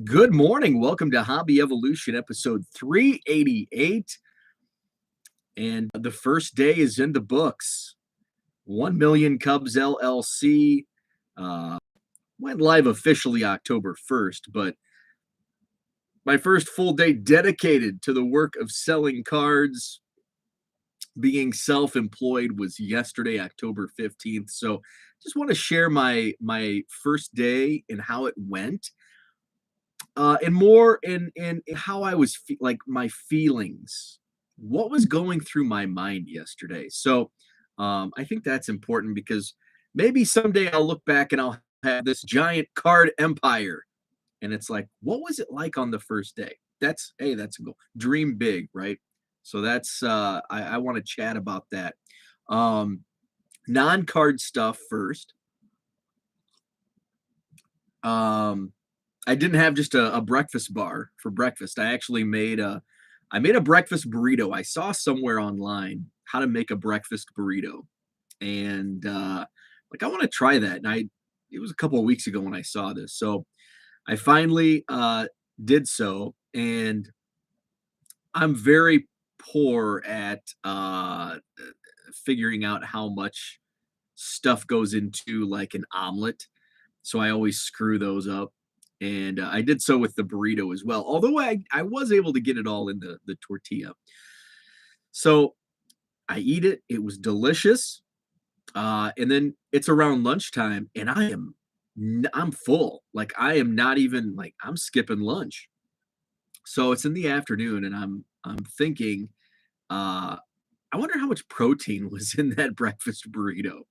Good morning. Welcome to Hobby Evolution, episode 388. And the first day is in the books. 1 Million Cubs LLC uh, went live officially October 1st, but my first full day dedicated to the work of selling cards, being self-employed was yesterday, October 15th. So just want to share my first day and how it went. And more in how I was like my feelings, what was going through my mind yesterday. So I think that's important because maybe someday I'll look back and I'll have this giant card empire, and it's like, what was it like on the first day? That's a goal. Dream big, right? So that's I want to chat about that. Um, Non-card stuff first. Um, I didn't have just a breakfast bar for breakfast. I made a breakfast burrito. I saw somewhere online how to make a breakfast burrito, and like I want to try that. And it was a couple of weeks ago when I saw this, so I finally did so, and I'm very poor at figuring out how much stuff goes into like an omelet, so I always screw those up. And I did so with the burrito as well. Although I was able to get it all in the tortilla. So I eat it. It was delicious. And then it's around lunchtime, and I'm full. Like I am not even like I'm skipping lunch. So it's in the afternoon, and I'm thinking, uh, I wonder how much protein was in that breakfast burrito.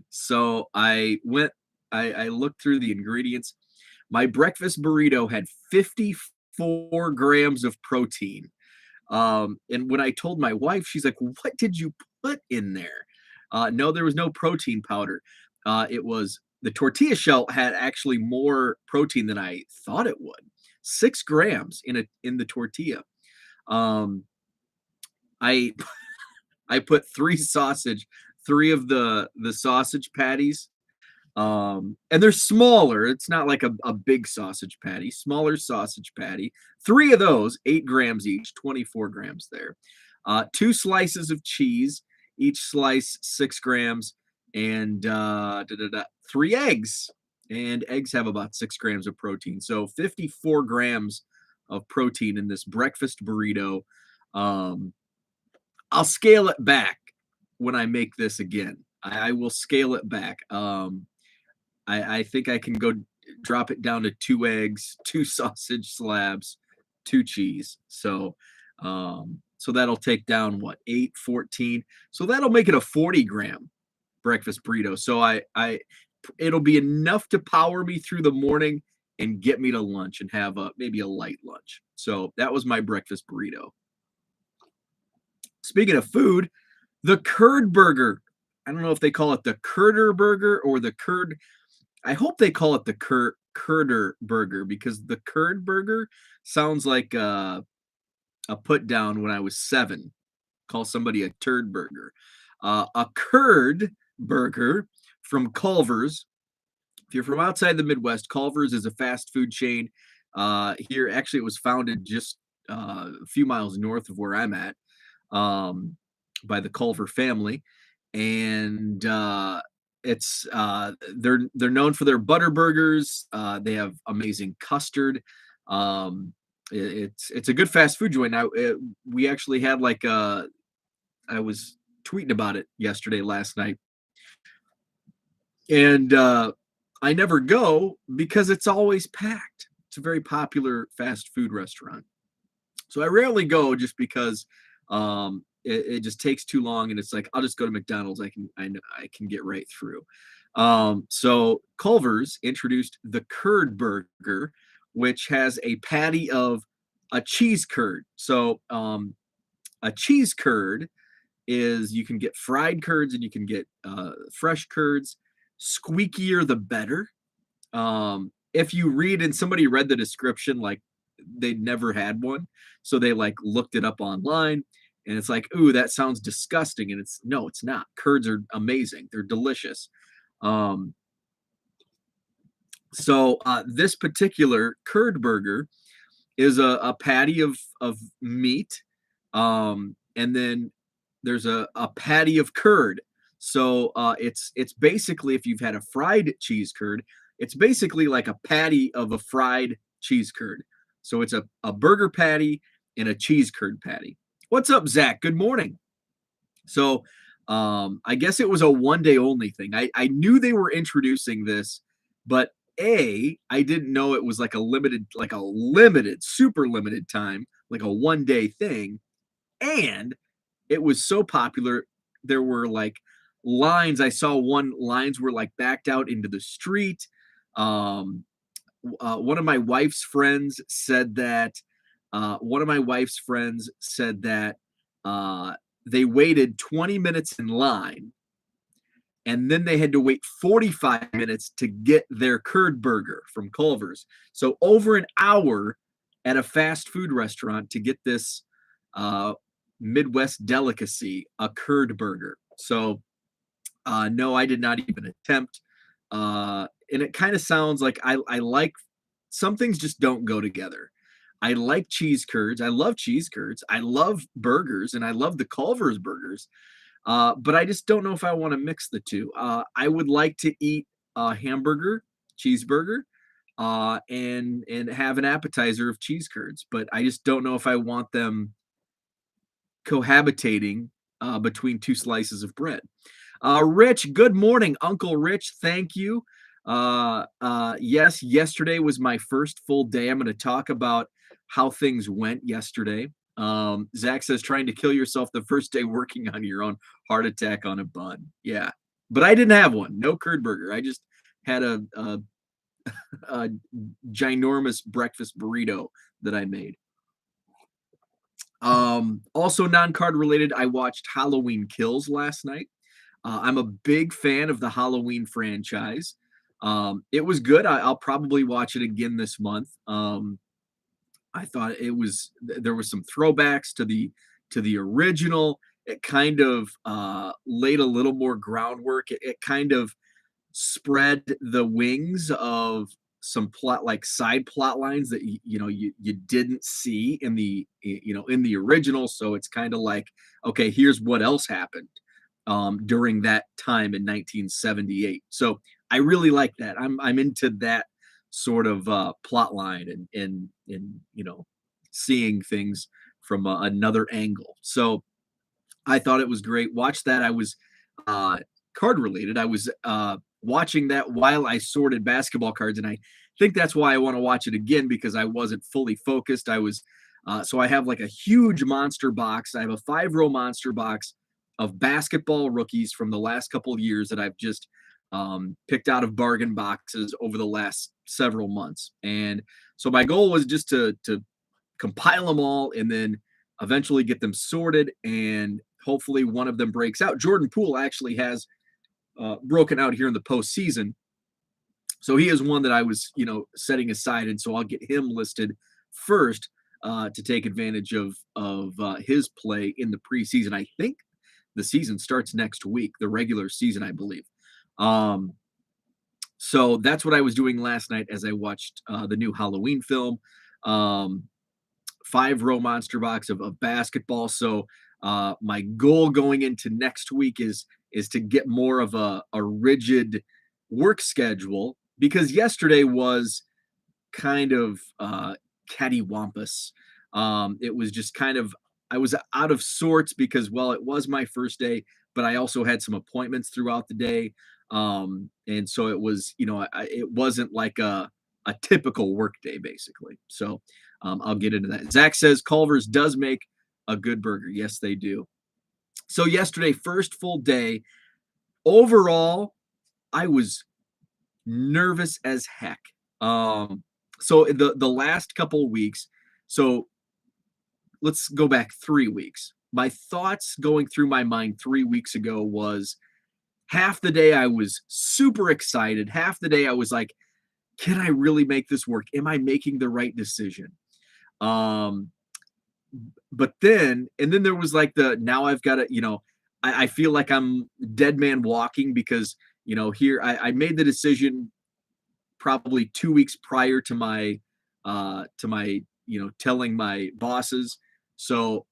So I looked through the ingredients. My breakfast burrito had 54 grams of protein. And when I told my wife, she's like, "What did you put in there?" No, there was no protein powder. It was the tortilla shell had actually more protein than I thought it would. 6 grams in the tortilla. Um, I I put three of the sausage patties. And they're smaller. It's not like a big sausage patty, smaller sausage patty. Three of those, 8 grams each, 24 grams there. Two slices of cheese, each slice 6 grams, and three eggs. And eggs have about 6 grams of protein. So 54 grams of protein in this breakfast burrito. Um, I'll scale it back when I make this again. I will scale it back. I think I can go drop it down to 2 eggs, two sausage slabs, two cheese. So that'll take down what, 8, 14. So that'll make it a 40-gram breakfast burrito. So I it'll be enough to power me through the morning and get me to lunch and have maybe a light lunch. So that was my breakfast burrito. Speaking of food, the curd burger. I don't know if they call it the curder burger or the curd. I hope they call it the curder burger, because the curd burger sounds like a put down when I was 7. Call somebody a turd burger. A curd burger from Culver's. If you're from outside the Midwest, Culver's is a fast food chain. Here, actually, it was founded just a few miles north of where I'm at, um, by the Culver family, and they're known for their butter burgers. They have amazing custard. Um, it's a good fast food joint. Now we actually had like I was tweeting about it last night, and I never go because it's always packed. It's a very popular fast food restaurant, so I rarely go just because it just takes too long, and it's like I'll just go to McDonald's. I can get right through. So Culver's introduced the curd burger, which has a patty of a cheese curd. So a cheese curd is, you can get fried curds and you can get fresh curds. Squeakier the better. If you read and somebody read the description, like they'd never had one, so they like looked it up online, and it's like, ooh, that sounds disgusting. And it's no, it's not. Curds are amazing. They're delicious. Um, So this particular curd burger is a patty of meat, and then there's a patty of curd. So it's basically, if you've had a fried cheese curd, it's basically like a patty of a fried cheese curd. So it's a burger patty and a cheese curd patty. What's up, Zach? Good morning. So I guess it was a 1 day only thing. I knew they were introducing this, but I didn't know it was like a limited, super limited time, like a 1 day thing. And it was so popular. There were like lines. I saw lines were like backed out into the street. Um, one of my wife's friends said that uh, they waited 20 minutes in line, and then they had to wait 45 minutes to get their curd burger from Culver's. So over an hour at a fast food restaurant to get this uh, Midwest delicacy, a curd burger. So no, I did not even attempt. And it kind of sounds like I like, some things just don't go together. I like cheese curds. I love cheese curds. I love burgers, and I love the Culver's burgers. But I just don't know if I want to mix the two. I would like to eat a hamburger, cheeseburger, and have an appetizer of cheese curds, but I just don't know if I want them cohabitating between two slices of bread. Rich, good morning, Uncle Rich. Thank you. Yes, yesterday was my first full day. I'm going to talk about how things went yesterday. Zach says trying to kill yourself the first day working on your own, heart attack on a bun. Yeah, but I didn't have one. No curd burger. I just had a ginormous breakfast burrito that I made. Also non-card related, I watched Halloween Kills last night. I'm a big fan of the Halloween franchise. It was good. I'll probably watch it again this month. I thought there was some throwbacks to the original. It kind of laid a little more groundwork. It kind of spread the wings of some side plot lines that you didn't see in the original. So it's kind of like, okay, here's what else happened during that time in 1978. So I really like that. I'm into that sort of plot line, and seeing things from another angle. So I thought it was great. Watched that. I was uh, card related. I was watching that while I sorted basketball cards, and I think that's why I want to watch it again, because I wasn't fully focused. I was so I have like a huge monster box. I have a 5-row monster box of basketball rookies from the last couple of years that I've just picked out of bargain boxes over the last several months. And so my goal was just to compile them all and then eventually get them sorted, and hopefully one of them breaks out. Jordan Poole actually has broken out here in the postseason. So he is one that I was, setting aside, and so I'll get him listed first to take advantage of his play in the preseason. I think the season starts next week, the regular season, I believe. So that's what I was doing last night as I watched the new Halloween film. 5-row monster box of basketball. So my goal going into next week is to get more of a rigid work schedule, because yesterday was kind of cattywampus. It was just kind of, I was out of sorts because, well, it was my first day, but I also had some appointments throughout the day. And so it was, it wasn't like a typical work day, basically. So I'll get into that. Zach says Culver's does make a good burger. Yes, they do. So yesterday, first full day. Overall, I was nervous as heck. So the last couple of weeks, so let's go back 3 weeks. My thoughts going through my mind 3 weeks ago was, half the day I was super excited. Half the day I was like, can I really make this work? Am I making the right decision? But then there was like now I've got to, I feel like I'm dead man walking, because, here I made the decision probably 2 weeks prior to my, telling my bosses. So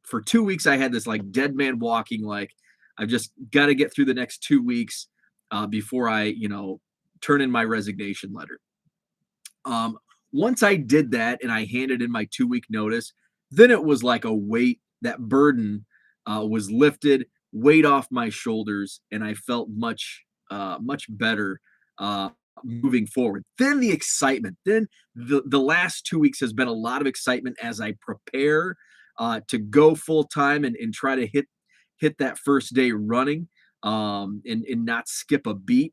for 2 weeks, I had this like dead man walking, like I've just got to get through the next 2 weeks before I, turn in my resignation letter. Um, Once I did that and I handed in my 2 week notice, then it was like a weight, that burden was lifted, weight off my shoulders, and I felt much better uh, moving forward. Then the excitement, then the last 2 weeks has been a lot of excitement as I prepare to go full time and try to hit that first day running and not skip a beat.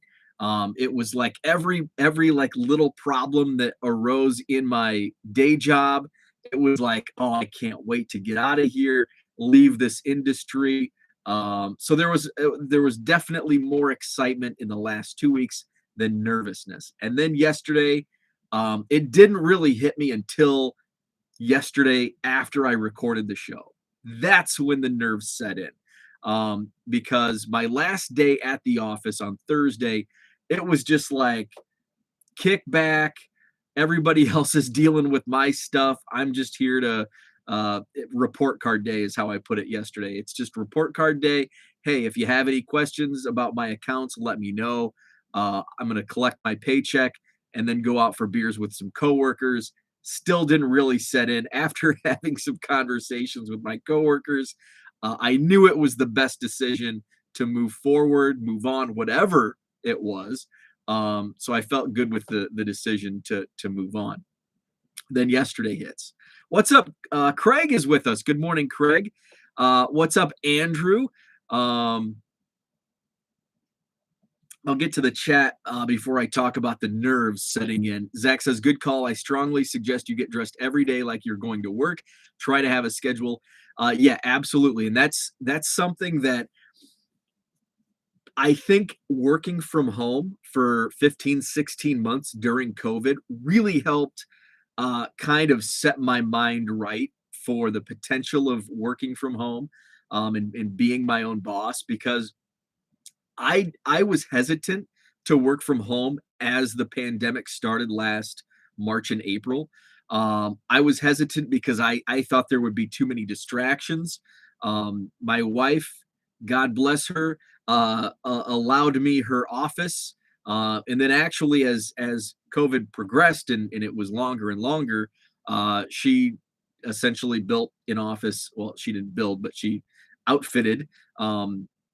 It was like every like little problem that arose in my day job. It was like, oh, I can't wait to get out of here, leave this industry. So there was definitely more excitement in the last 2 weeks than nervousness. And then yesterday, it didn't really hit me until yesterday after I recorded the show. That's when the nerves set in. Because my last day at the office on Thursday, it was just like kick back. Everybody else is dealing with my stuff. I'm just here to report card day is how I put it yesterday. It's just report card day. Hey, if you have any questions about my accounts, let me know. I'm going to collect my paycheck and then go out for beers with some coworkers. Still didn't really set in after having some conversations with my coworkers. I knew it was the best decision to move forward, move on, whatever it was. So I felt good with the decision to move on. Then yesterday hits. What's up? Craig is with us. Good morning, Craig. What's up, Andrew? Um, I'll get to the chat before I talk about the nerves setting in. Zach says, good call. I strongly suggest you get dressed every day like you're going to work. Try to have a schedule. Yeah, absolutely. And that's something that I think working from home for 15, 16 months during COVID really helped kind of set my mind right for the potential of working from home and being my own boss because I was hesitant to work from home as the pandemic started last March and April. I was hesitant because I thought there would be too many distractions. My wife, God bless her, allowed me her office, and then actually as COVID progressed and it was longer and longer, she essentially built an office. Well, she didn't build, but she outfitted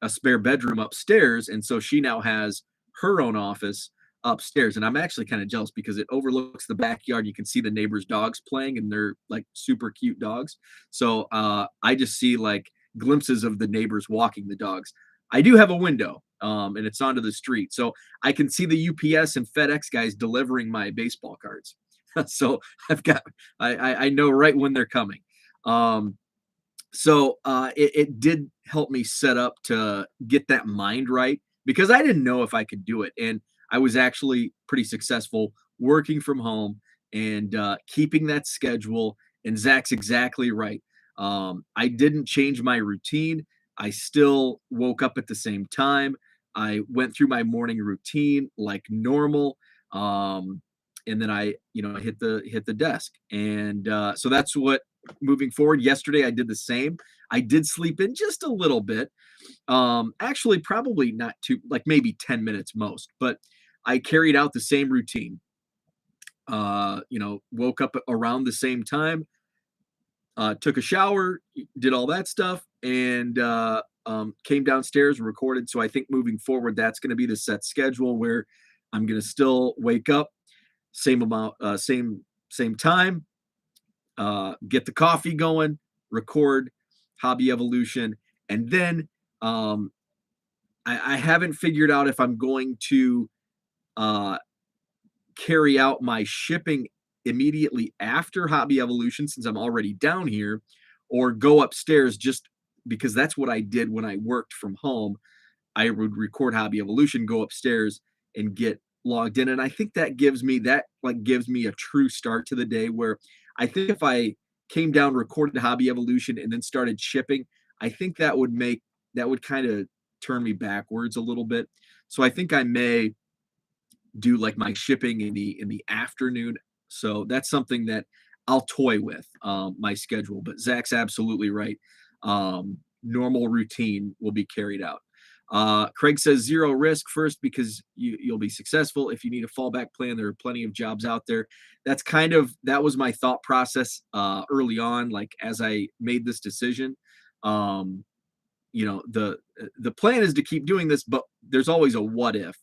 a spare bedroom upstairs. And so she now has her own office upstairs. And I'm actually kind of jealous because it overlooks the backyard. You can see the neighbors' dogs playing, and they're like super cute dogs. So I just see like glimpses of the neighbors walking the dogs. I do have a window and it's onto the street. So I can see the UPS and FedEx guys delivering my baseball cards. So I know right when they're coming. So it did help me set up to get that mind right because I didn't know if I could do it. And I was actually pretty successful working from home and keeping that schedule. And Zach's exactly right. I didn't change my routine. I still woke up at the same time. I went through my morning routine like normal. And then I hit the desk. And so that's what moving forward. Yesterday, I did the same. I did sleep in just a little bit. Actually, probably not too, like maybe 10 minutes most, but I carried out the same routine. Woke up around the same time, took a shower, did all that stuff, and came downstairs, recorded. So I think moving forward, that's going to be the set schedule where I'm going to still wake up, same amount, same time, get the coffee going, record Hobby Evolution, and then I haven't figured out if I'm going to uh, carry out my shipping immediately after Hobby Evolution since I'm already down here, or go upstairs just because that's what I did when I worked from home. I would record Hobby Evolution, go upstairs and get logged in. And I think that gives me a true start to the day where I think if I came down, recorded Hobby Evolution and then started shipping, I think that would kind of turn me backwards a little bit. So I think I may do like my shipping in the afternoon. So that's something that I'll toy with, my schedule. But Zach's absolutely right. Normal routine will be carried out. Craig says zero risk first because you'll be successful. If you need a fallback plan, there are plenty of jobs out there. That was my thought process early on, like as I made this decision. Um, the plan is to keep doing this, but there's always a what if.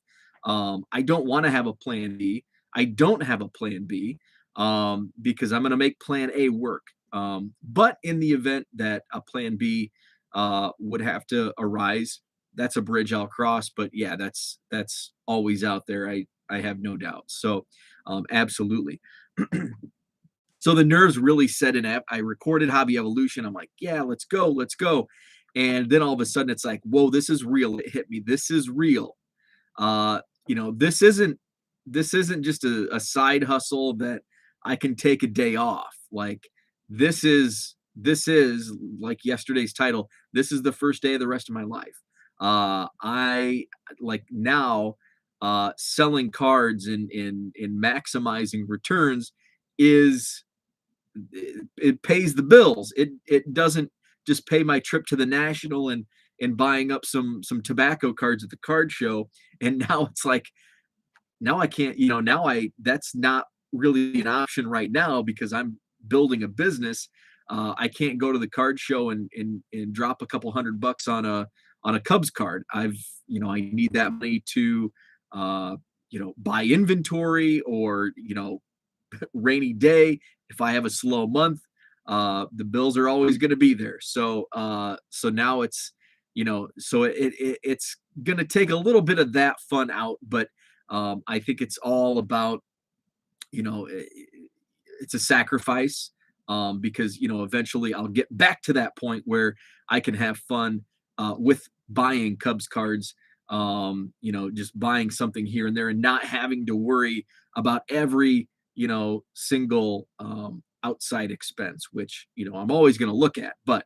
I don't want to have a plan B. I don't have a plan B, because I'm going to make plan A work. But in the event that a plan B would have to arise, that's a bridge I'll cross. But yeah, that's always out there. I have no doubt. So absolutely. So the nerves really set in. I recorded Hobby Evolution. I'm like, yeah, let's go, let's go. And then all of a sudden it's like, whoa, this is real. It hit me. This is real. Uh, this isn't just a side hustle that I can take a day off. Like this is like yesterday's title. This is the first day of the rest of my life. I like now selling cards and maximizing returns is it pays the bills. It doesn't just pay my trip to the national and buying up some tobacco cards at the card show. And now it's like now I can't, now I that's not really an option right now because I'm building a business. I can't go to the card show and drop a couple $100 on a Cubs card. I need that money to buy inventory or rainy day. If I have a slow month, the bills are always going to be there. So now it's, it's going to take a little bit of that fun out, but I think it's all about, it's a sacrifice, because, eventually I'll get back to that point where I can have fun with buying Cubs cards, just buying something here and there and not having to worry about every, single outside expense, which, I'm always going to look at, but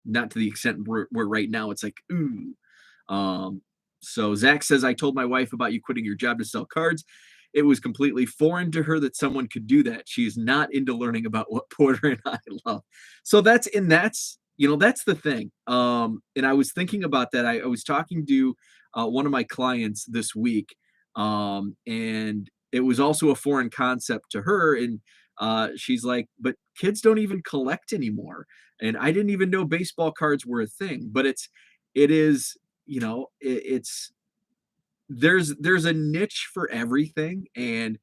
not to the extent where right now it's like, ooh. So Zach says, I told my wife about you quitting your job to sell cards. It was completely foreign to her that someone could do that. She is not into learning about what Porter and I love. So that's the thing. And I was thinking about that. I was talking to one of my clients this week, and it was also a foreign concept to her. And she's like, but kids don't even collect anymore. And I didn't even know baseball cards were a thing. But it is, it's there's a niche for everything. And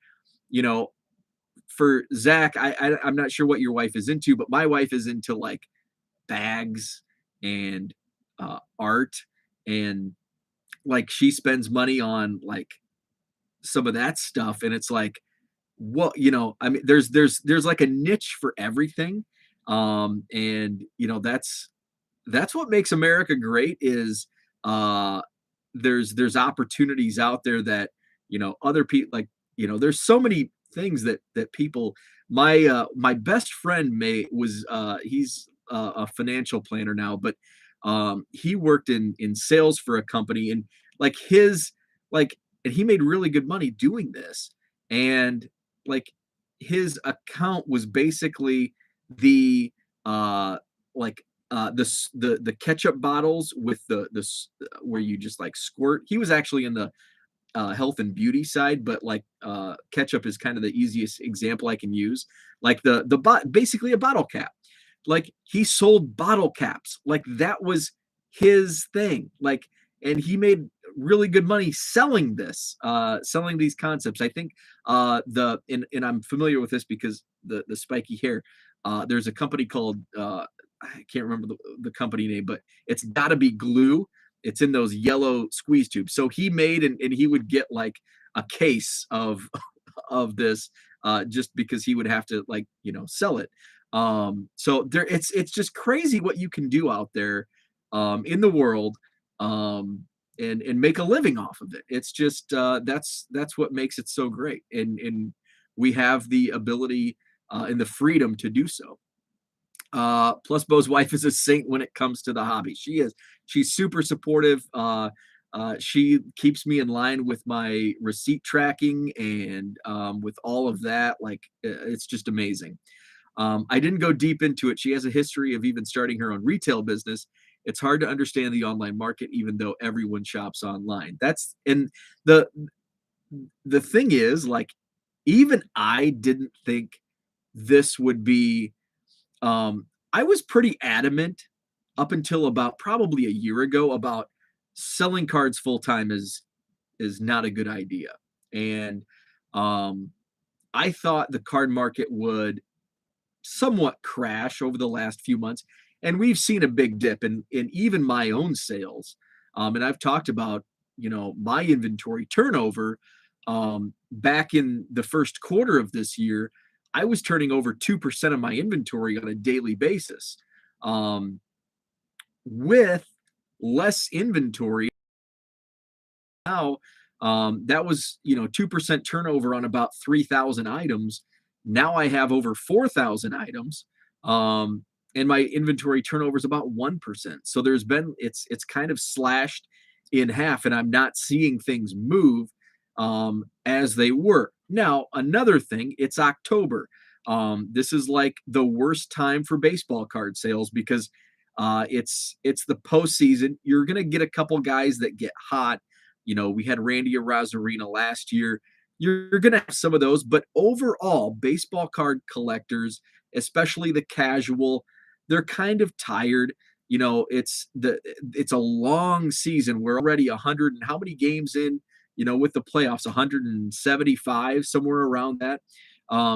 for Zach, I'm not sure what your wife is into, but my wife is into like bags and art, and like she spends money on like some of that stuff. And it's like, well, I mean, there's like a niche for everything. And that's what makes America great is there's opportunities out there that other people like, there's so many things that people. My best friend he's a financial planner now, but he worked in sales for a company, and like his like and he made really good money doing this. And like his account was basically the like the ketchup bottles with the where you just like squirt. He was actually in the health and beauty side, but like ketchup is kind of the easiest example I can use. Like basically a bottle cap. Like he sold bottle caps. Like that was his thing. Like, and he made really good money selling selling these concepts. I think and I'm familiar with this because the spiky hair. There's a company called I can't remember the company name, but it's gotta be glue. It's in those yellow squeeze tubes. So he made and he would get like a case of of this just because he would have to like sell it. So it's just crazy what you can do out there in the world, and make a living off of it. It's just that's what makes it so great, and we have the ability and the freedom to do so. Plus, Bo's wife is a saint when it comes to the hobby. She is. She's super supportive. She keeps me in line with my receipt tracking and with all of that. Like it's just amazing. I didn't go deep into it. She has a history of even starting her own retail business. It's hard to understand the online market, even though everyone shops online. That's and the the thing is, like, even I didn't think this would be. I was pretty adamant up until about probably a year ago about selling cards full time is not a good idea, and um, I thought the card market would somewhat crash over the last few months, and we've seen a big dip in even my own sales. And I've talked about my inventory turnover. Back in the first quarter of this year, I was turning over 2% of my inventory on a daily basis. Um, with less inventory now, that was 2% turnover on about 3,000 items. Now I have over 4,000 items, um, and my inventory turnover is about 1%. So it's kind of slashed in half, and I'm not seeing things move as they were. Now another thing, it's October. This is like the worst time for baseball card sales because it's the postseason. You're gonna get a couple guys that get hot. We had Randy Arozarena last year. You're going to have some of those, but overall, baseball card collectors, especially the casual, they're kind of tired. It's a long season. We're already 100 and how many games in, with the playoffs, 175, somewhere around that.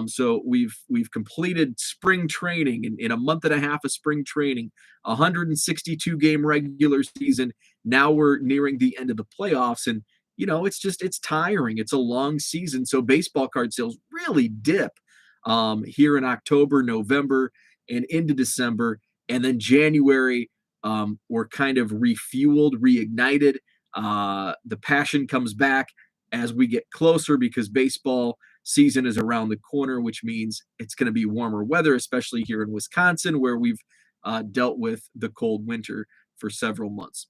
So we've completed spring training in a month and a half of spring training, 162 game regular season. Now we're nearing the end of the playoffs, and it's tiring. It's a long season, so baseball card sales really dip here in October, November, and into December, and then January. We're kind of refueled, reignited. The passion comes back as we get closer because baseball season is around the corner, which means it's going to be warmer weather, especially here in Wisconsin, where we've dealt with the cold winter for several months.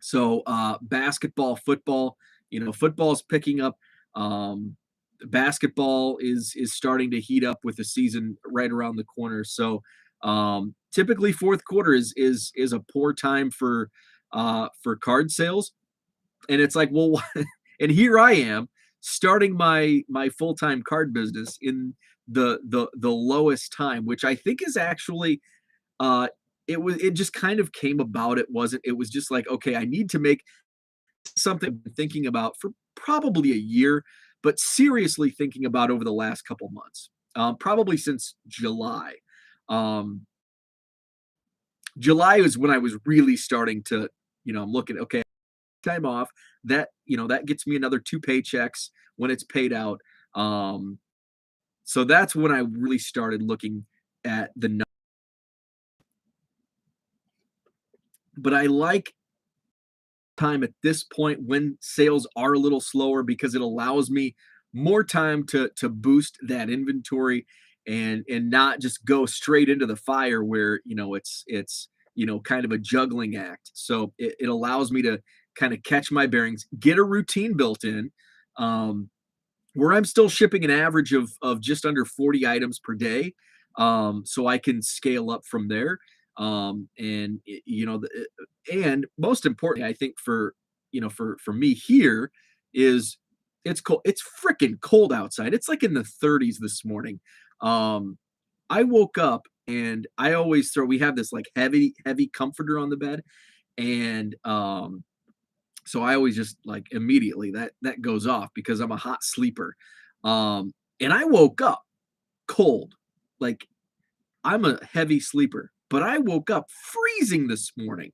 So basketball, football, football's picking up. Basketball is starting to heat up with the season right around the corner. So typically fourth quarter is a poor time for card sales, and it's like, well, and here I am starting my full-time card business in the lowest time, which I think is actually it just kind of came about. It was just like, okay, I need to make something I've been thinking about for probably a year, but seriously thinking about over the last couple months, probably since July. Um, July is when I was really starting to, I'm looking, okay, time off. That gets me another two paychecks when it's paid out. So that's when I really started looking at the. But I like time at this point when sales are a little slower because it allows me more time to boost that inventory and not just go straight into the fire where it's kind of a juggling act. So it allows me to kind of catch my bearings, get a routine built in, where I'm still shipping an average of just under 40 items per day, so I can scale up from there. And and most importantly, I think for me here is it's cold. It's freaking cold outside. It's like in the 30s this morning. I woke up and I always we have this like heavy comforter on the bed, and so I always just like immediately that goes off because I'm a hot sleeper. And I woke up cold. Like I'm a heavy sleeper, but I woke up freezing this morning.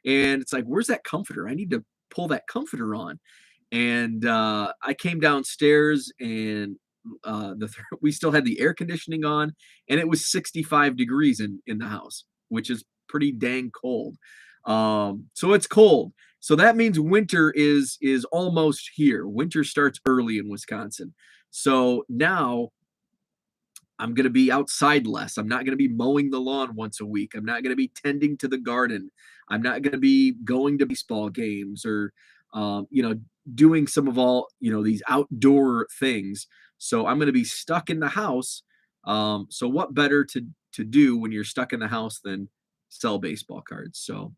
And it's like, where's that comforter? I need to pull that comforter on. And I came downstairs and we still had the air conditioning on, and it was 65 degrees in the house, which is pretty dang cold. So it's cold. So that means winter is almost here. Winter starts early in Wisconsin. So now I'm going to be outside less. I'm not going to be mowing the lawn once a week. I'm not going to be tending to the garden. I'm not going to be going to baseball games or, you know, doing some of all, you know, these outdoor things. So I'm going to be stuck in the house. So what better to do when you're stuck in the house than sell baseball cards? So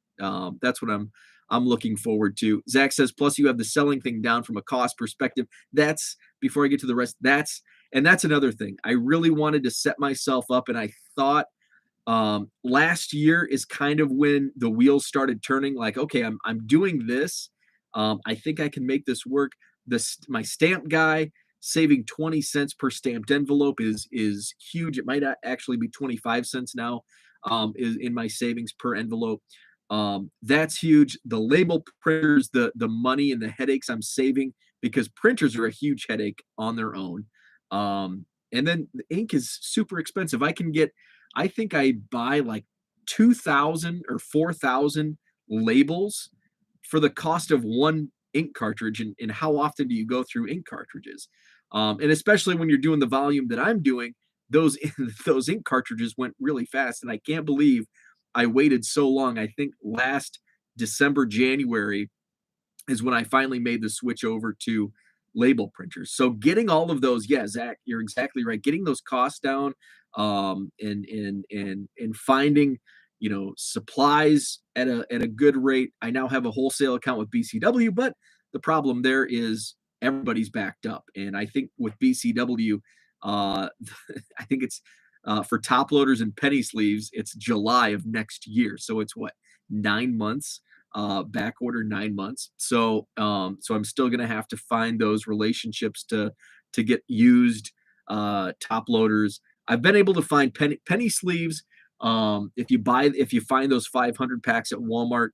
that's what I'm looking forward to. Zach says, plus you have the selling thing down from a cost perspective. That's before I get to the rest. That's another thing. I really wanted to set myself up, and I thought last year is kind of when the wheels started turning. Like, okay, I'm doing this. I think I can make this work. My stamp guy saving 20 cents per stamped envelope is huge. It might actually be 25 cents now. Is in my savings per envelope. That's huge. The label printers, the money and the headaches I'm saving, because printers are a huge headache on their own. And then the ink is super expensive. I think I buy like 2,000 or 4,000 labels for the cost of one ink cartridge. And how often do you go through ink cartridges? And especially when you're doing the volume that I'm doing, those those ink cartridges went really fast. And I can't believe I waited so long. I think last December, January is when I finally made the switch over to label printers. So getting all of those, yeah, Zach, you're exactly right. Getting those costs down, and finding, you know, supplies at a good rate. I now have a wholesale account with BCW, but the problem there is everybody's backed up, and I think with BCW, uh, I think it's for top loaders and penny sleeves, it's July of next year. So it's what, 9 months back order, 9 months. So I'm still gonna have to find those relationships to get used top loaders. I've been able to find penny sleeves. If you find those 500 packs at Walmart,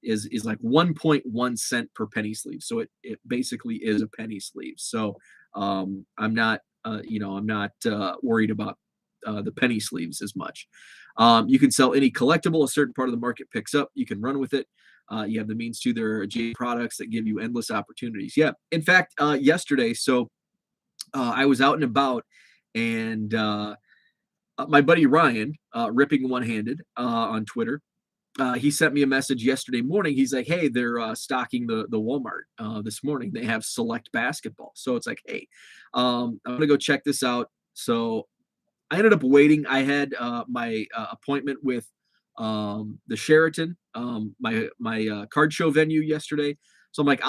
is like 1.1 cent per penny sleeve. So it basically is a penny sleeve. So I'm not I'm not worried about the penny sleeves as much. You can sell any collectible a certain part of the market picks up. You can run with it. You have the means to. There are J products that give you endless opportunities. Yeah. In fact, yesterday, I was out and about, and my buddy Ryan, ripping one handed on Twitter, he sent me a message yesterday morning. He's like, "Hey, they're stocking the Walmart this morning. They have select basketball." So it's like, "Hey, I'm gonna go check this out." So I ended up waiting. I had my appointment with the Sheraton, my card show venue yesterday. So I'm like,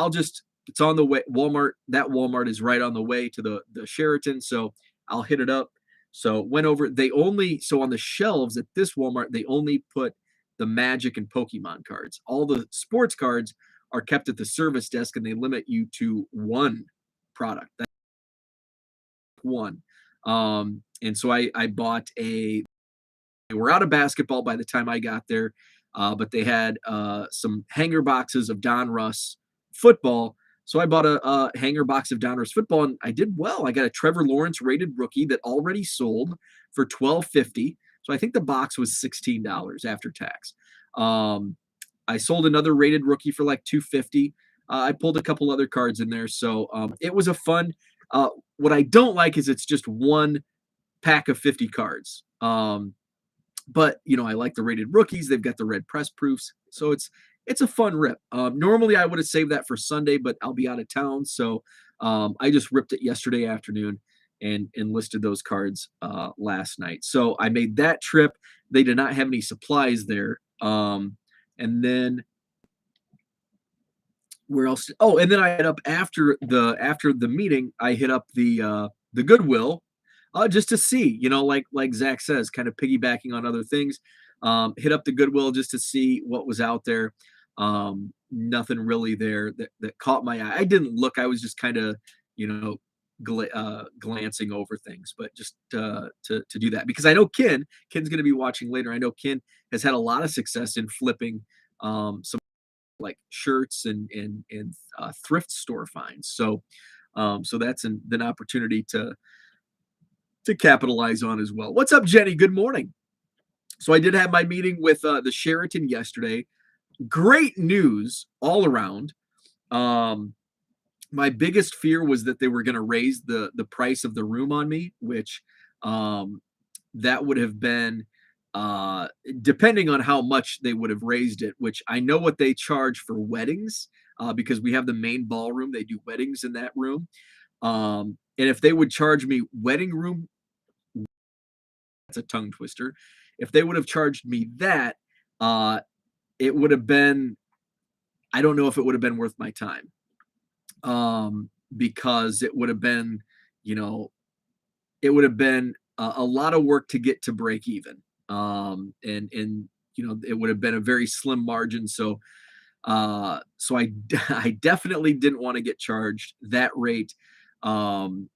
it's on the way. Walmart is right on the way to the Sheraton. So I'll hit it up. So went over. So on the shelves at this Walmart, they only put the Magic and Pokemon cards. All the sports cards are kept at the service desk, and they limit you to one product. That's one. And so I bought they were out of basketball by the time I got there, but they had some hanger boxes of Donruss football. So I bought a hanger box of Donruss football, and I did well. I got a Trevor Lawrence rated rookie that already sold for $12.50. So I think the box was $16 after tax. I sold another rated rookie for like $2.50. I pulled a couple other cards in there, so it was a fun. What I don't like is it's just one pack of 50 cards. But I like the rated rookies. They've got the red press proofs, so it's a fun rip. Normally I would have saved that for Sunday, but I'll be out of town, so I just ripped it yesterday afternoon and listed those cards last night. So I made that trip. They did not have any supplies there, and then where else? Oh, and then I hit up after the meeting. I hit up the Goodwill, just to see, like Zach says, kind of piggybacking on other things. Hit up the Goodwill just to see what was out there. Nothing really there that caught my eye. I didn't look. I was just kind of, glancing over things, but just to do that, because I know Ken's going to be watching later. I know Ken has had a lot of success in flipping some like shirts and thrift store finds. So that's an opportunity to capitalize on as well. What's up, Jenny? Good morning. So I did have my meeting with the Sheraton yesterday. Great news all around. My biggest fear was that they were going to raise the price of the room on me, which um, that would have been, depending on how much they would have raised it, which I know what they charge for weddings, because we have the main ballroom. They do weddings in that room. And if they would charge me wedding room, that's a tongue twister. If they would have charged me that, uh, it would have been, I don't know if it would have been worth my time. Because it would have been, you know, it would have been a lot of work to get to break even. And it would have been a very slim margin. So I definitely didn't want to get charged that rate. Um,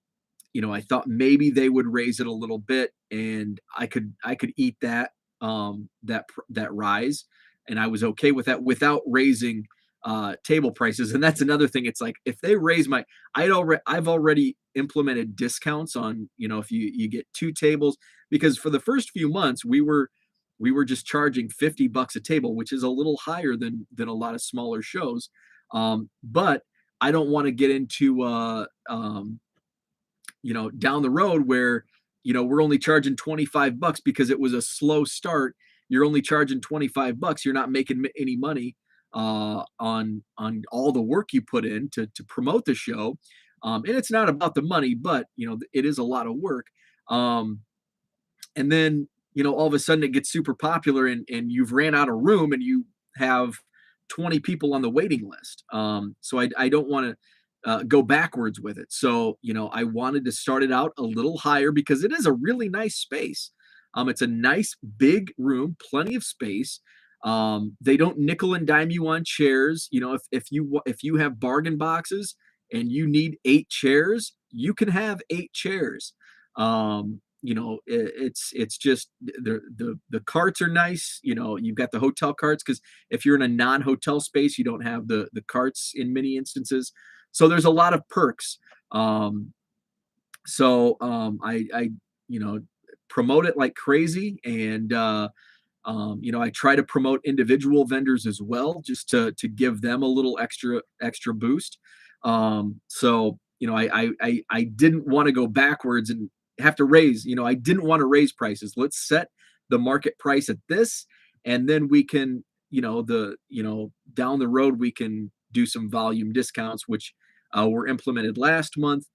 I thought maybe they would raise it a little bit, and I could eat that rise, and I was okay with that without raising table prices. And that's another thing. It's like if they raise my, I've already implemented discounts on, if you get two tables, because for the first few months we were just charging $50 a table, which is a little higher than a lot of smaller shows. But I don't want to get into down the road where, we're only charging $25 because it was a slow start. You're only charging $25. You're not making any money on all the work you put in to promote the show. And it's not about the money, but it is a lot of work. And then, all of a sudden it gets super popular, and you've ran out of room, and you have 20 people on the waiting list. So I don't want to go backwards with it. So, I wanted to start it out a little higher because it is a really nice space. It's a nice big room, plenty of space. They don't nickel and dime you on chairs. If you have bargain boxes and you need 8 chairs, you can have 8 chairs. It's just the carts are nice. You've got the hotel carts, because if you're in a non-hotel space, you don't have the carts in many instances. So there's a lot of perks. I promote it like crazy, and I try to promote individual vendors as well, just to give them a little extra boost. I didn't want to go backwards and have to raise. I didn't want to raise prices. Let's set the market price at this, and then we can, down the road we can do some volume discounts, which were implemented last month.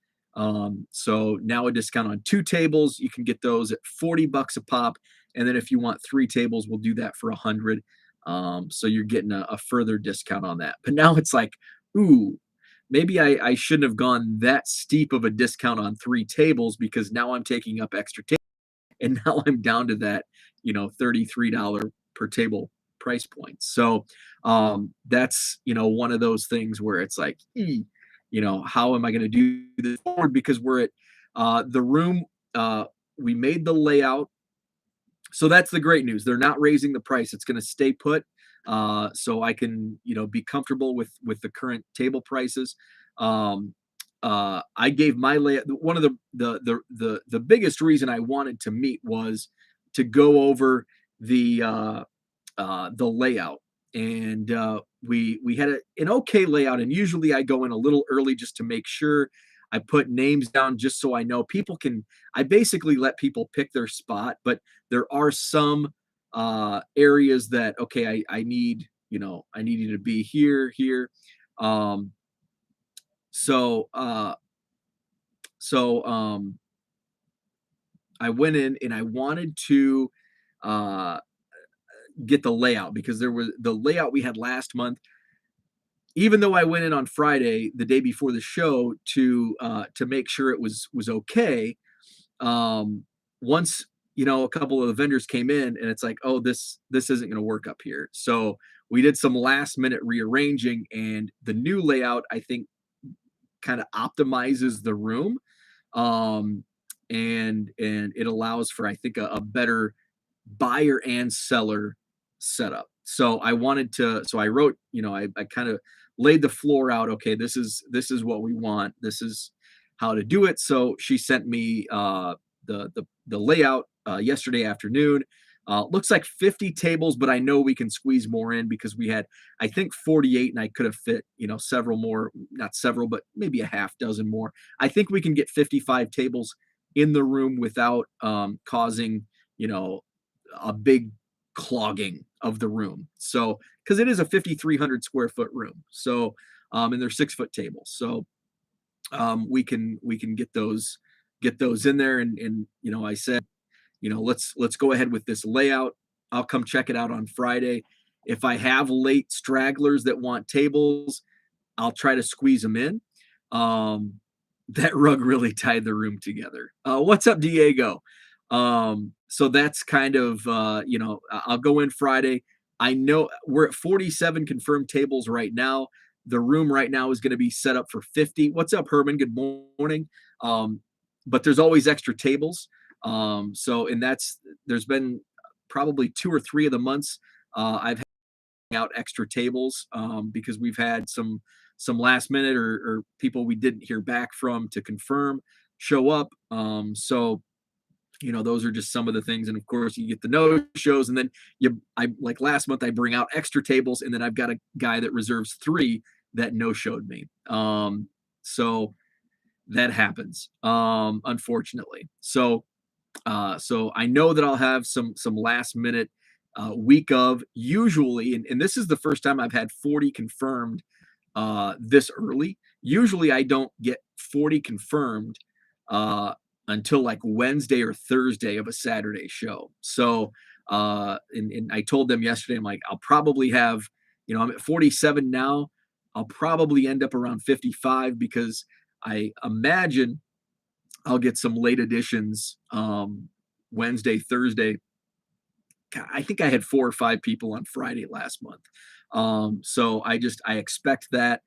So now a discount on 2 tables, you can get those at $40 a pop. And then if you want 3 tables, we'll do that for 100. So you're getting a further discount on that. But now it's like, ooh, maybe I shouldn't have gone that steep of a discount on 3 tables, because now I'm taking up extra tables. And now I'm down to that, $33 per table price point. So that's, one of those things where it's like, how am I going to do this forward? Because we're at the room, we made the layout. So that's the great news. They're not raising the price. It's going to stay put. So I can, be comfortable with the current table prices. I gave my layout. One of the biggest reason I wanted to meet was to go over the layout. And we had an okay layout. And usually I go in a little early just to make sure. I put names down just so I know people can. I basically let people pick their spot, but there are some areas that, okay, I need, I need you to be here. Um, so uh, so I went in and I wanted to uh, get the layout, because there was the layout we had last month. Even though I went in on Friday, the day before the show, to make sure it was okay. Once, a couple of the vendors came in, and it's like, oh, this isn't going to work up here. So we did some last minute rearranging, and the new layout, I think, kind of optimizes the room. Um, and it allows for, I think, a better buyer and seller setup. So I wrote, I kind of laid the floor out. Okay, this is what we want. This is how to do it. So she sent me the layout yesterday afternoon. Looks like 50 tables, but I know we can squeeze more in, because we had, I think, 48, and I could have fit, several more, not several, but maybe a half dozen more. I think we can get 55 tables in the room without causing, you know, a big clogging of the room. So, because it is a 5,300 square foot room. So, and they're 6 foot tables. So, we can get those in there. And I said, let's go ahead with this layout. I'll come check it out on Friday. If I have late stragglers that want tables, I'll try to squeeze them in. Um, that rug really tied the room together. What's up, Diego? So that's kind of, I'll go in Friday. I know we're at 47 confirmed tables right now. The room right now is going to be set up for 50. What's up, Herman? Good morning. Um, but there's always extra tables. And there's been probably 2 or 3 of the months I've out extra tables because we've had some last minute or people we didn't hear back from to confirm show up. So those are just some of the things. And of course, you get the no shows, and then I like last month I bring out extra tables, and then I've got a guy that reserves 3 that no showed me. So that happens, unfortunately. So I know that I'll have some last minute week of usually, and this is the first time I've had 40 confirmed this early. Usually I don't get 40 confirmed until like Wednesday or Thursday of a Saturday show. So and I told them yesterday, I'm like, I'll probably have, I'm at 47 now. I'll probably end up around 55 because I imagine I'll get some late additions Wednesday, Thursday. I think I had 4 or 5 people on Friday last month. So I expect that.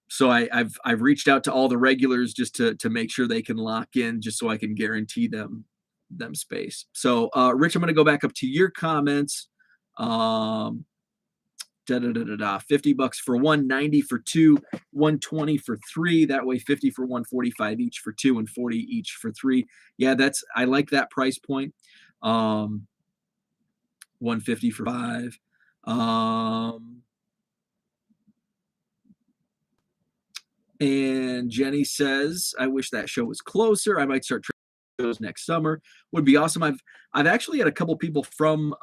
So I've reached out to all the regulars just to make sure they can lock in, just so I can guarantee them space. So Rich, I'm going to go back up to your comments. $50 for 1, 90 for 2, 120 for 3. That way 50 for 1, 45 each for 2, and 40 each for 3. Yeah, I like that price point. 150 for 5. And Jenny says, I wish that show was closer. I might start shows next summer. Would be awesome. I've actually had a couple people from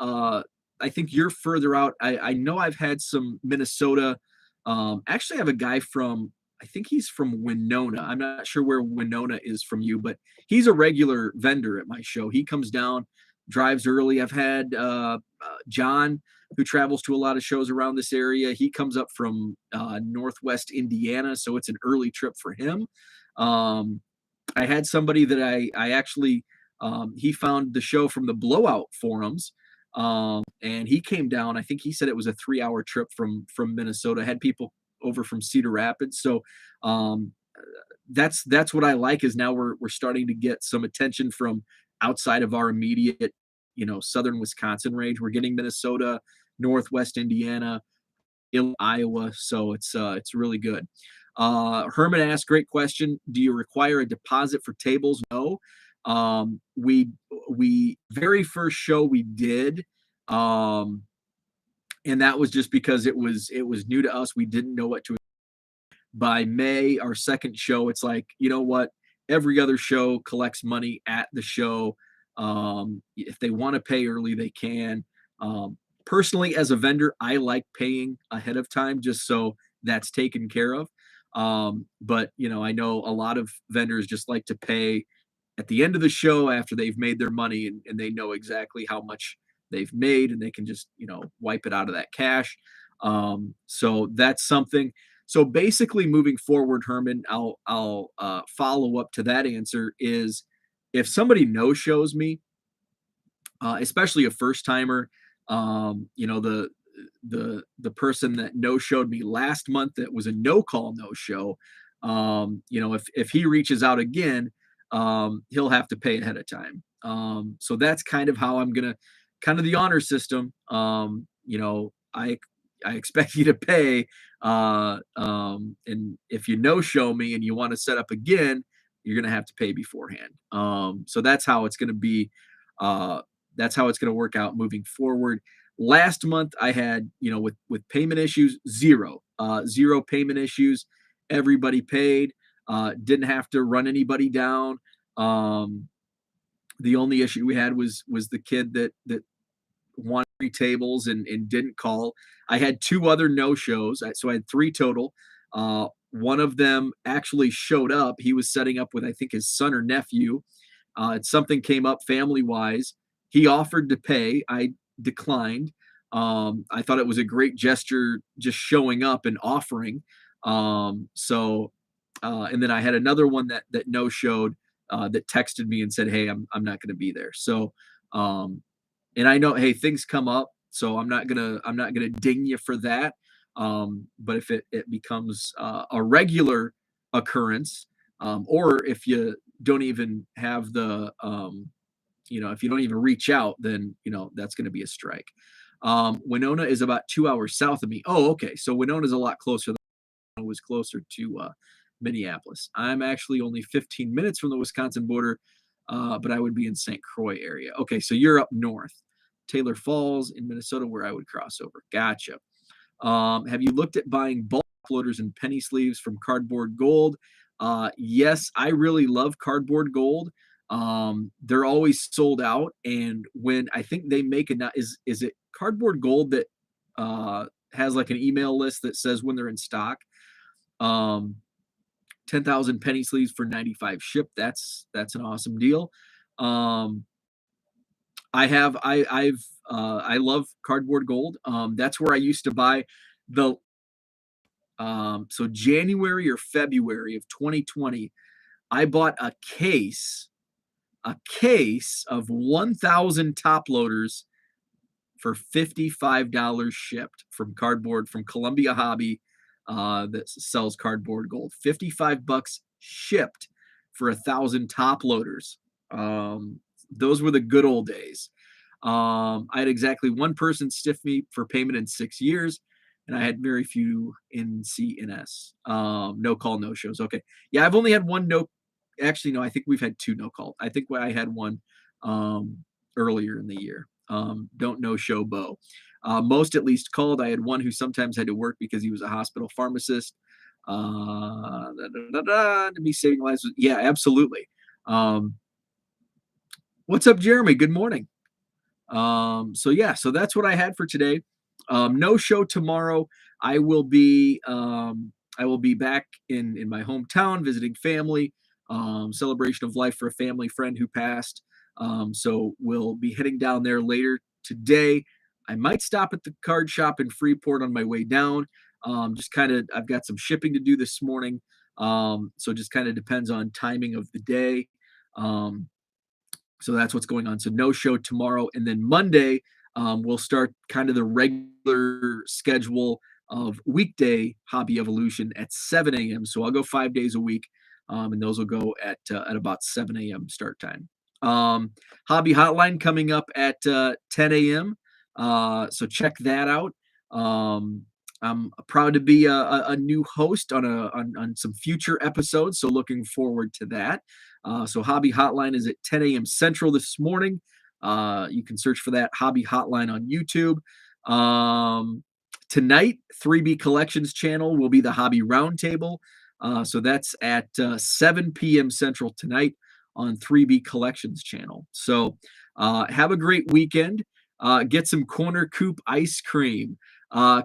I think you're further out. I know I've had some Minnesota. Actually, I have a guy from, I think he's from Winona. I'm not sure where Winona is from you, but he's a regular vendor at my show. He comes down, drives early. I've had John, who travels to a lot of shows around this area. He comes up from Northwest Indiana, so it's an early trip for him. I had somebody that I actually, he found the show from the Blowout forums. And he came down. I think he said it was a 3-hour trip from Minnesota. Had people over from Cedar Rapids. So that's what I like, is now we're starting to get some attention from outside of our immediate, southern Wisconsin range. We're getting Minnesota, Northwest Indiana, Iowa. So it's really good. Herman asked, great question. Do you require a deposit for tables? No. We very first show we did, and that was just because it was new to us. We didn't know what to. By May, our second show, it's like, you know what? Every other show collects money at the show. If they want to pay early, they can. Personally, as a vendor, I like paying ahead of time just so that's taken care of. But I know a lot of vendors just like to pay at the end of the show after they've made their money, and they know exactly how much they've made, and they can just wipe it out of that cash. So that's something. So basically, moving forward, Herman, I'll follow up to that answer is, if somebody no shows me, especially a first timer, the person that no showed me last month, that was a no call no show, if he reaches out again, he'll have to pay ahead of time. So that's kind of how I'm gonna, kind of the honor system. I expect you to pay, and if you no show me and you want to set up again, you're gonna have to pay beforehand. So that's how it's gonna be. That's how it's gonna work out moving forward. Last month I had, with payment issues, zero payment issues. Everybody paid. Didn't have to run anybody down. Um, the only issue we had was the kid that wanted 3 tables and didn't call. I had 2 other no shows, so I had 3 total. One of them actually showed up. He was setting up with, I think, his son or nephew. Something came up family wise. He offered to pay. I declined. I thought it was a great gesture just showing up and offering. And then I had another one that no showed, that texted me and said, "Hey, I'm not going to be there." So, um, and I know, hey, things come up, so I'm not gonna ding you for that. But if it becomes a regular occurrence, or if you don't even have if you don't even reach out, then that's going to be a strike. Winona is about 2 hours south of me. Oh, okay. So Winona is a lot closer. Than was closer to Minneapolis. I'm actually only 15 minutes from the Wisconsin border, but I would be in St. Croix area. Okay, so you're up north. Taylor Falls in Minnesota, where I would cross over. Gotcha. Have you looked at buying bulk floaters and penny sleeves from Cardboard Gold? Yes, I really love Cardboard Gold. They're always sold out, and when I think they make is it Cardboard Gold that has like an email list that says when they're in stock? Um, 10,000 penny sleeves for 95 shipped. That's an awesome deal. Um, I love Cardboard Gold. That's where I used to buy the so January or February of 2020, I bought a case of 1,000 top loaders for $55 shipped from Columbia Hobby, that sells Cardboard Gold. 55 bucks shipped for 1,000 top loaders. Those were the good old days. I had exactly one person stiff me for payment in 6 years, and I had very few NCNS. No call, no shows. Okay. Yeah, I've only had one no. Actually, no, I think we've had 2 no call. I think I had one earlier in the year. Don't no show Bo. Most at least called. I had one who sometimes had to work because he was a hospital pharmacist. To be saving lives. Yeah, absolutely. Um, what's up, Jeremy? Good morning. So yeah, so that's what I had for today. No show tomorrow. I will be back in my hometown visiting family. Celebration of life for a family friend who passed. So we'll be heading down there later today. I might stop at the card shop in Freeport on my way down. Just kind of, I've got some shipping to do this morning. So just kind of depends on timing of the day. Um, so that's what's going on. So no show tomorrow, and then Monday we'll start kind of the regular schedule of weekday Hobby Evolution at 7 a.m. So I'll go 5 days a week, and those will go at about 7 a.m. start time. Hobby Hotline coming up at 10 a.m. So check that out. I'm proud to be a new host on some future episodes, so looking forward to that. So Hobby Hotline is at 10 a.m. Central this morning. You can search for that Hobby Hotline on YouTube. Tonight, 3B Collections channel will be the Hobby Roundtable. So that's at 7 p.m. Central tonight on 3B Collections channel. So have a great weekend. Get some Corner Coop ice cream.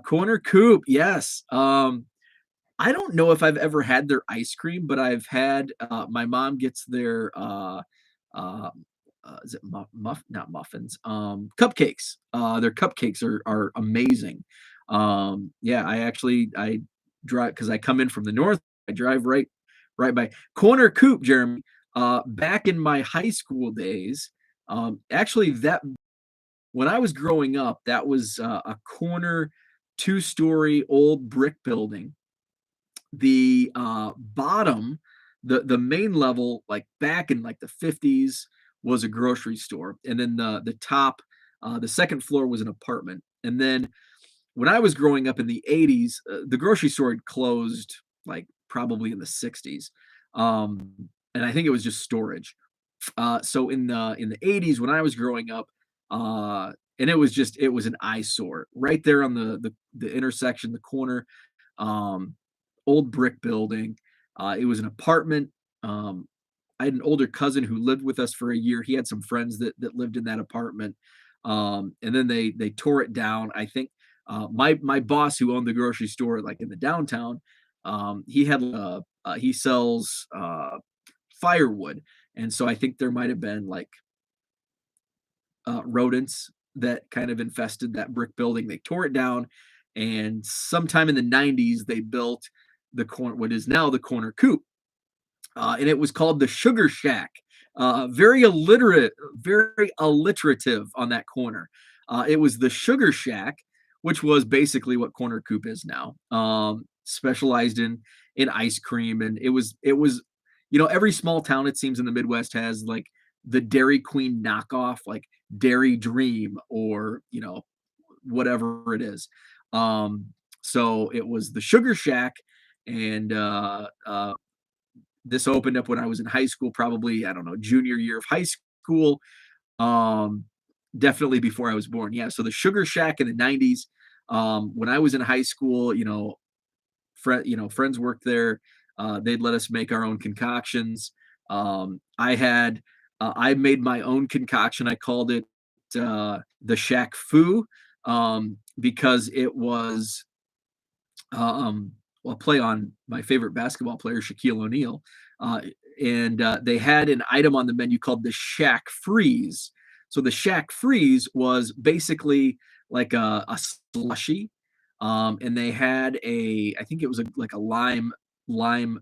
Corner Coop, yes. I don't know if I've ever had their ice cream, but I've had my mom gets their uh, is it not muffins, cupcakes. Their cupcakes are amazing. Yeah, I drive because I come in from the north. I drive right by Corner Coop, Jeremy. Back in my high school days, actually that when I was growing up, that was a corner 2-story old brick building. The bottom, the main level, like back in like the 50s, was a grocery store, and then the top, the second floor was an apartment. And then when I was growing up in the 80s, the grocery store had closed like probably in the 60s, um, and I think it was just storage. So in the 80s when I was growing up, and it was an eyesore right there on the intersection, the corner, um, old brick building. It was an apartment. I had an older cousin who lived with us for a year. He had some friends that lived in that apartment, and then they tore it down. I think my boss who owned the grocery store like in the downtown, he sells firewood, and so I think there might have been like rodents that kind of infested that brick building. They tore it down, and sometime in the '90s they built what is now the corner coop, and it was called the Sugar Shack. Very alliterative on that corner. It was the Sugar Shack, which was basically what Corner Coop is now. Specialized in ice cream, and it was, every small town it seems in the Midwest has like the Dairy Queen knockoff, like Dairy Dream or whatever it is. So it was the Sugar Shack, and this opened up when I was in high school, probably, I don't know, junior year of high school. Um, Definitely before I was born. Yeah. So the Sugar Shack in the '90s. When I was in high school, friends worked there. They'd let us make our own concoctions. I made my own concoction. I called it the Shack Fu, because it was well, play on my favorite basketball player, Shaquille O'Neal. And they had an item on the menu called the Shack Freeze. So the Shack Freeze was basically like a slushy, and they had I think it was like a lime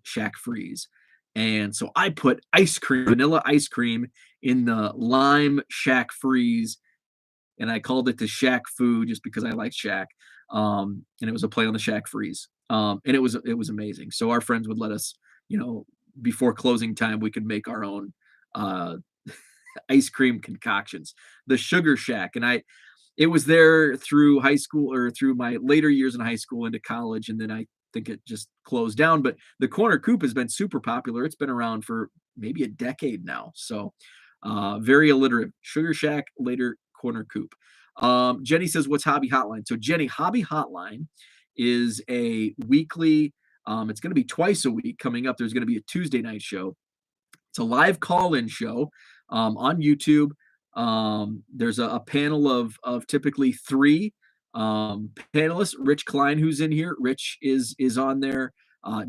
Shack Freeze. And so I put vanilla ice cream in the lime Shack Freeze, and I called it the Shack Fu just because I like Shaq. And it was a play on the Shack Freeze. And it was amazing. So our friends would let us, you know, before closing time, we could make our own uh, ice cream concoctions. The Sugar Shack, and it was there through high school or through my later years in high school into college, and then I think it just closed down. But the Corner Coop has been super popular. It's been around for maybe a decade now. So very alliterative. Sugar Shack, later Corner Coop. Jenny says, "What's Hobby Hotline?" So Jenny, Hobby Hotline is a weekly. It's going to be twice a week coming up. There's going to be a Tuesday night show. It's a live call-in show on YouTube. There's a panel of typically three panelists. Rich Klein, who's in here. Rich is on there.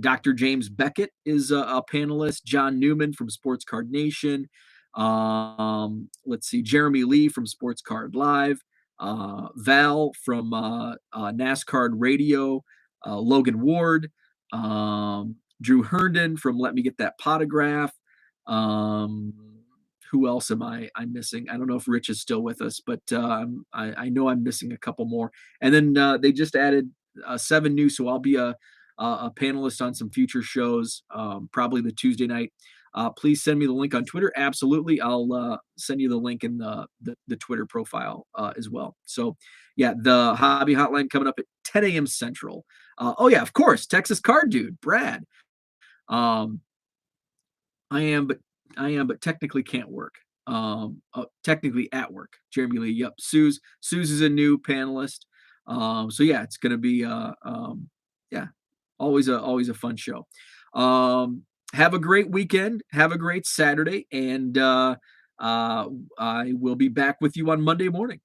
Dr. James Beckett is a panelist. John Newman from Sports Card Nation. Let's see, Jeremy Lee from Sports Card Live. Val from NASCAR Radio. Logan Ward. Drew Herndon from Let Me Get That Potograph. Who else am I'm missing? I don't know if Rich is still with us, but I know I'm missing a couple more. And then they just added 7 new, so I'll be a panelist on some future shows, probably the Tuesday night. Please send me the link on Twitter. Absolutely, I'll send you the link in the Twitter profile as well. So, yeah, the Hobby Hotline coming up at 10 a.m. Central. Oh yeah, of course, Texas Card Dude, Brad. Um, I am, but technically can't work. Technically at work. Jeremy Lee. Yep. Suze is a new panelist. So yeah, it's gonna be yeah, always a fun show. Have a great weekend. Have a great Saturday, and I will be back with you on Monday morning.